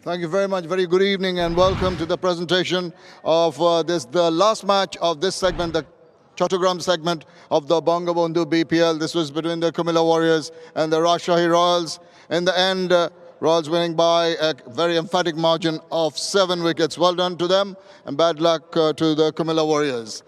Thank you very much. Very good evening and welcome to the presentation of the last match of this segment, the Chattogram segment of the Bangabandhu BPL. This was between the Kumilla Warriors and the Rajshahi Royals. In the end, Royals winning by a very emphatic margin of 7 wickets. Well done to them and bad luck to the Kumilla Warriors.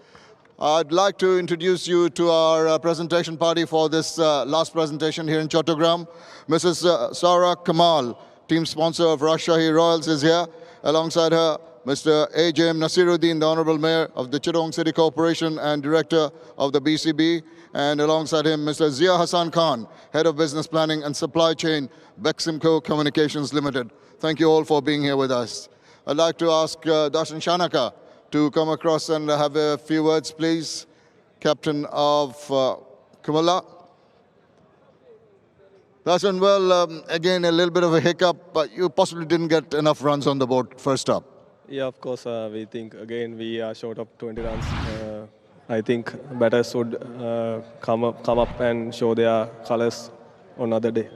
I'd like to introduce you to our presentation party for this last presentation here in Chattogram. Mrs. Zahur Kamal, team sponsor of Rajshahi Royals, is here. Alongside her, Mr. A.J.M. Nasiruddin, the Honorable Mayor of the Chittagong City Corporation and Director of the BCB. And alongside him, Mr. Zia Hassan Khan, Head of Business Planning and Supply Chain, Beximco Communications Limited. Thank you all for being here with us. I'd like to ask Darshan Shanaka to come across and have a few words, please. Captain of Kumilla. Darshan, well, again, a little bit of a hiccup, but you possibly didn't get enough runs on the board first up. Yeah, of course, we think, again, we are short of 20 runs. I think batters should come up and show their colours on another day.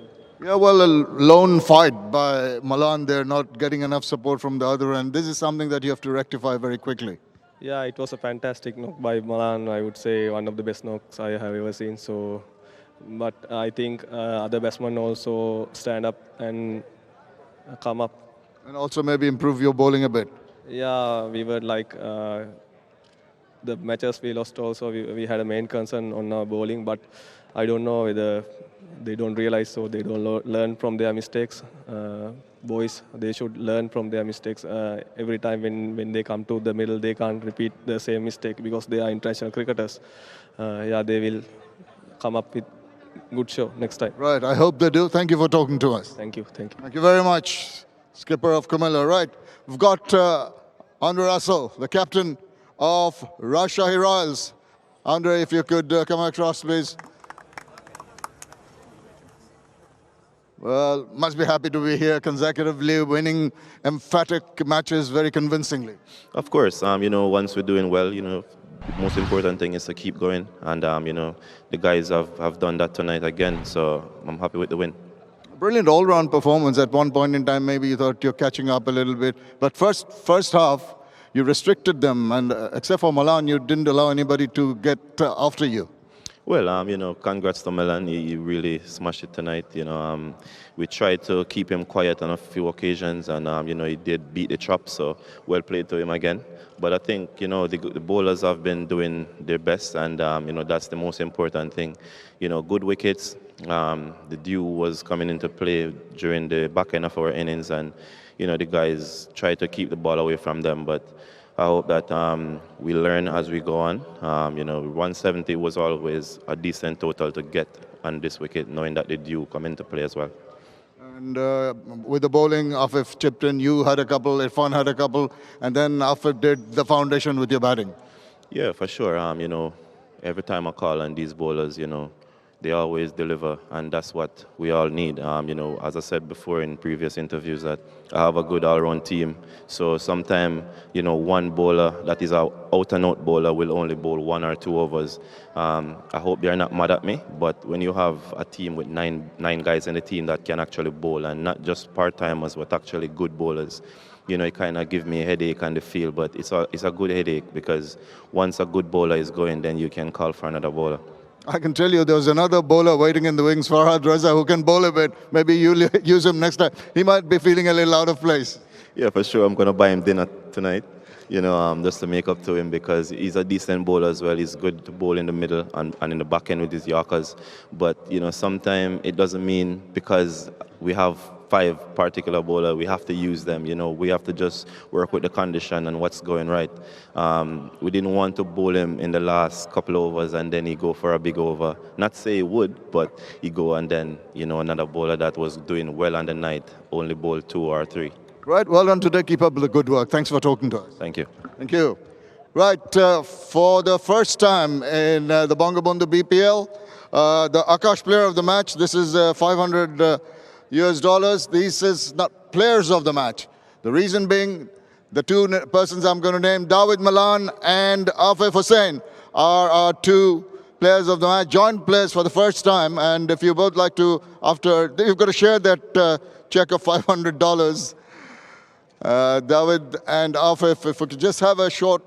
Yeah, well, a lone fight by Malan. They're not getting enough support from the other end. This is something that you have to rectify very quickly. Yeah, it was a fantastic knock by Malan. I would say one of the best knocks I have ever seen. So, but I think other batsmen also stand up and come up. And also maybe improve your bowling a bit. Yeah, we were like the matches we lost also. We had a main concern on our bowling, but I don't know whether they don't realize, so they don't learn from their mistakes. Boys, they should learn from their mistakes. Every time when they come to the middle, they can't repeat the same mistake because they are international cricketers. Yeah, they will come up with good show next time. Right, I hope they do. Thank you for talking to us. Thank you, thank you. Thank you very much, skipper of Kumilla. Right, we've got Andre Russell, the captain of Rajshahi Royals. Andre, if you could come across, please. Well, must be happy to be here consecutively, winning emphatic matches very convincingly. Of course, once we're doing well, the most important thing is to keep going. And, the guys have done that tonight again, so I'm happy with the win. Brilliant all-round performance. At one point in time, maybe you thought you're catching up a little bit. But first half, you restricted them, and except for Malan, you didn't allow anybody to get after you. Well, congrats to Milan. He really smashed it tonight. We tried to keep him quiet on a few occasions, and he did beat the trap. So well played to him again. But I think the bowlers have been doing their best, and that's the most important thing. Good wickets. The dew was coming into play during the back end of our innings, and the guys tried to keep the ball away from them, but I hope that we learn as we go on. 170 was always a decent total to get on this wicket, knowing that the dew come into play as well. And with the bowling, Afif chipped in, you had a couple, Irfan had a couple, and then Afif did the foundation with your batting. Yeah, for sure. Every time I call on these bowlers, they always deliver, and that's what we all need. As I said before in previous interviews, that I have a good all-round team. So sometimes, one bowler that is an out-and-out bowler will only bowl 1 or 2 overs. I hope they're not mad at me, but when you have a team with nine guys in the team that can actually bowl, and not just part-timers, but actually good bowlers, it kind of gives me a headache on the field, but it's a good headache because once a good bowler is going, then you can call for another bowler. I can tell you there's another bowler waiting in the wings, Farhad Raza, who can bowl a bit. Maybe you'll use him next time. He might be feeling a little out of place. Yeah, for sure. I'm going to buy him dinner tonight, just to make up to him because he's a decent bowler as well. He's good to bowl in the middle and in the back end with his Yorkers. But, sometimes it doesn't mean because we have 5 particular bowler, we have to use them. We have to just work with the condition and what's going right. We didn't want to bowl him in the last couple of overs and then he go for a big over. Not say he would, but he go and then, another bowler that was doing well on the night only bowled 2 or 3. Right, well done today. Keep up the good work. Thanks for talking to us. Thank you. Thank you. Right, for the first time in the Bangabandhu BPL, the Akash player of the match, this is $500 US. This is not players of the match. The reason being, the 2 persons I'm going to name, David Malan and Afif Hussain, are our 2 players of the match, joint players for the first time. And if you both like to, after, you've got to share that check of $500. David and Afif, if we could just have a short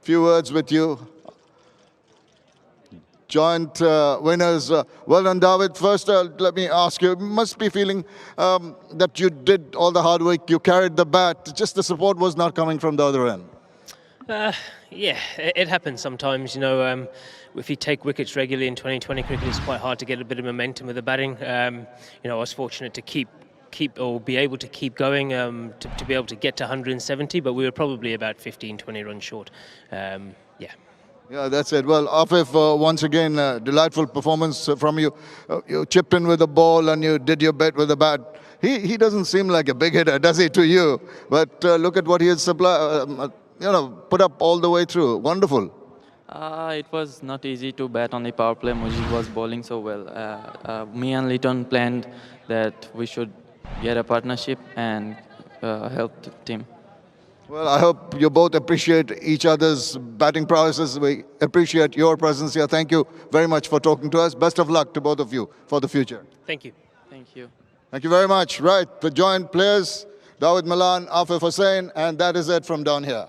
few words with you. Joint winners. Well done, David. First, let me ask you, you must be feeling that you did all the hard work, you carried the bat, just the support was not coming from the other end. Yeah, it happens sometimes. If you take wickets regularly in 2020 cricket, it's quite hard to get a bit of momentum with the batting. I was fortunate to keep or be able to keep going to be able to get to 170, but we were probably about 15, 20 runs short. Yeah. Yeah, that's it. Well, Afif, once again, delightful performance from you. You chipped in with the ball and you did your bit with the bat. He doesn't seem like a big hitter, does he, to you? But look at what he has put up all the way through. Wonderful. It was not easy to bat on the power play. Mujib was bowling so well. Me and Litton planned that we should get a partnership and help the team. Well, I hope you both appreciate each other's batting prowesses. We appreciate your presence here. Thank you very much for talking to us. Best of luck to both of you for the future. Thank you. Thank you. Thank you very much. Right, the joint players, Dawid Malan, Afif Hussain, and that is it from down here.